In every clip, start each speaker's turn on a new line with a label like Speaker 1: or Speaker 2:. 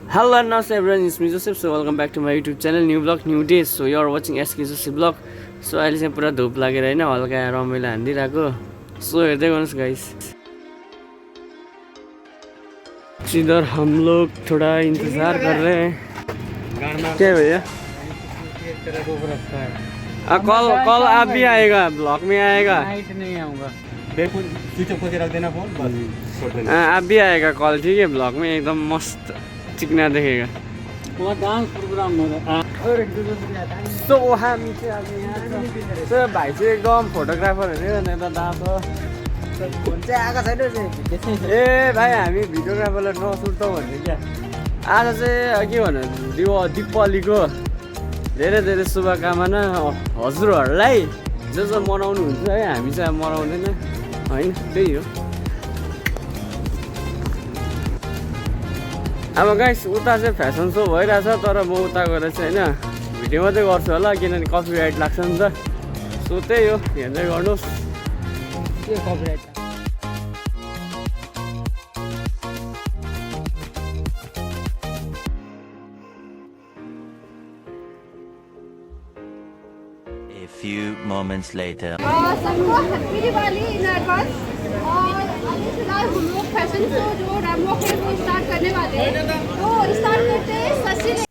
Speaker 1: Hello and namaste everyone, it's me Joseph. So welcome back to my YouTube channel, new vlog, new days. So you are watching SK Joseph vlog. So अहिले चाहिँ पुरा धुप लागेर हैन हल्का रमाइलो हान्दिरहेको. So हेर्दै गर्नुस् गाइस. इधर हम लोग थोड़ा इंतजार कर रहे हैं. क्या भैया? कल आप भी आएगा, ब्लॉग में आएगा.
Speaker 2: नाइट नहीं आऊँगा.
Speaker 3: देखो स्विच ऑफ करके रख देना फोन बस.
Speaker 1: आप भी आएगा कल, ठीक है. ब्लॉग में एकदम मस्त चिकना देखेगा.
Speaker 2: वहाँ डांस प्रोग्राम हो रहा है.
Speaker 1: सो हामी चाहिँ अब यहाँ सो भाइ चाहिँ एकदम फोटोग्राफर हो नि त दातो.
Speaker 2: फोन चाहिँ आएको छैन.
Speaker 1: ए भाइ हामी भिडियोग्राफरलाई नसुर्ताउँ भन्ने क्या. आज चाहिँ के भन्नु दिपावलीको धेरै धेरै शुभकामना हजुरहरूलाई जो जो मनाउनुहुन्छ है. हामी चाहिँ अब मनाउँदैन होइन, त्यही हो. अब गाइस उता चाहिँ फेसन सो भइरहेछ, तर म उता गएर चाहिँ होइन भिडियो मात्रै गर्छु होला, किनभने कपिराइट लाग्छ नि त. सो त्यही हो, हेर्दै गर्नुहोस्.
Speaker 2: के copyright?
Speaker 4: A few moments later.
Speaker 5: सबको हैप्पी दिवाली इन एडवांस. और अभी फिलहाल हम लोग फैशन शो जो रैमवॉक है वो स्टार्ट करने वाले हैं. तो स्टार्ट करते हैं सचिन.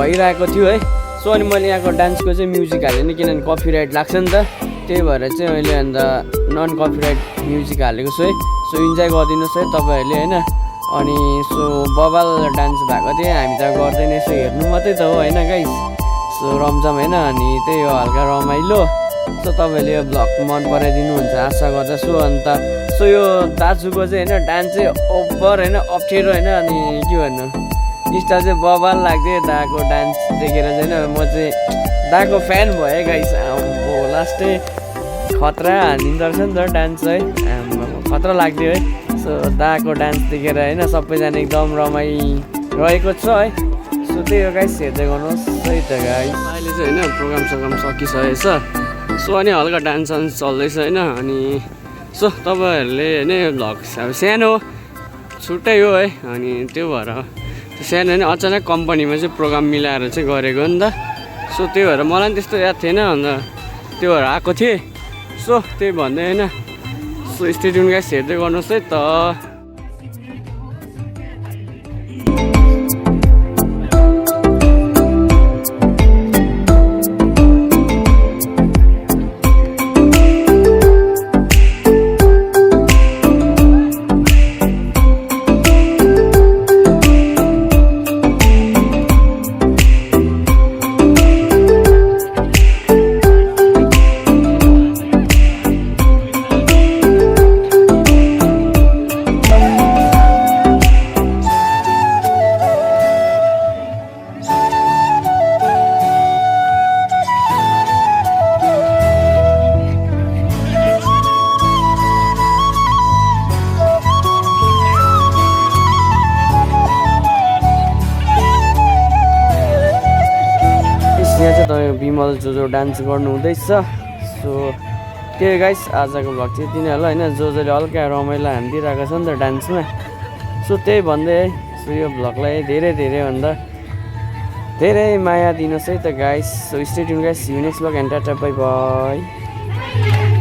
Speaker 1: भइरहेको थियो है. सो अनि मैले यहाँको डान्सको चाहिँ म्युजिक हालेँ नि, किनभने कपिराइट लाग्छ नि त. त्यही भएर चाहिँ अहिले अन्त नन कपिराइट म्युजिक हालेको छु है. सो इन्जोय गरिदिनुहोस् है तपाईँहरूले होइन. अनि सो बबाल डान्स भएको थियो, हामी त गर्दैन, यसो हेर्नु मात्रै त हो होइन गाइस. सो रमझम होइन, अनि त्यही हो हल्का रमाइलो. सो तपाईँले यो भ्लग मन पराइदिनुहुन्छ आशा गर्दछु. अन्त सो यो दाजुको चाहिँ होइन डान्स चाहिँ ओभर होइन अप्ठ्यारो होइन, अनि के भन्नु स्टाइल चाहिँ बबाल लाग्थ्यो दाको डान्स देखेर चाहिँ होइन म चाहिँ दाको फ्यान भएँ गाइस अब लास्टै खतरा हानिँदो रहेछ नि त डान्स है खतरा लाग्थ्यो है सो दाको डान्स देखेर होइन सबैजना एकदम रमाइरहेको छ है सो त्यही हो गाइस हेर्दै गर्नुहोस् है त गाइस अहिले चाहिँ होइन प्रोग्राम सकिसकेको छ सो अनि हल्का डान्स चल्दैछ होइन अनि सो तपाईँहरूले होइन भ्लग अब सानो छुट्टै हो है अनि त्यो भएर त्यो सानो होइन अचानक कम्पनीमा चाहिँ प्रोग्राम मिलाएर चाहिँ गरेको नि त सो त्यही भएर मलाई पनि त्यस्तो याद थिएन अन्त त्यो भएर आएको थिएँ सो त्यही भन्दै होइन सो स्टेडियम गाइस हेर्दै गर्नुहोस् है त यहाँ चाहिँ तपाईँ बिमल जो डान्स गर्नु हुँदैछ सो त्यही गाइस आजको भ्लग चाहिँ तिनीहरूलाई होइन जसले हल्का रमाइलो हानिदिइरहेको छ नि त डान्समा सो त्यही भन्दै है सो यो भ्लगलाई धेरैभन्दा धेरै माया दिनुहोस् है त guys so stay tuned guys see you next vlog and tata bye by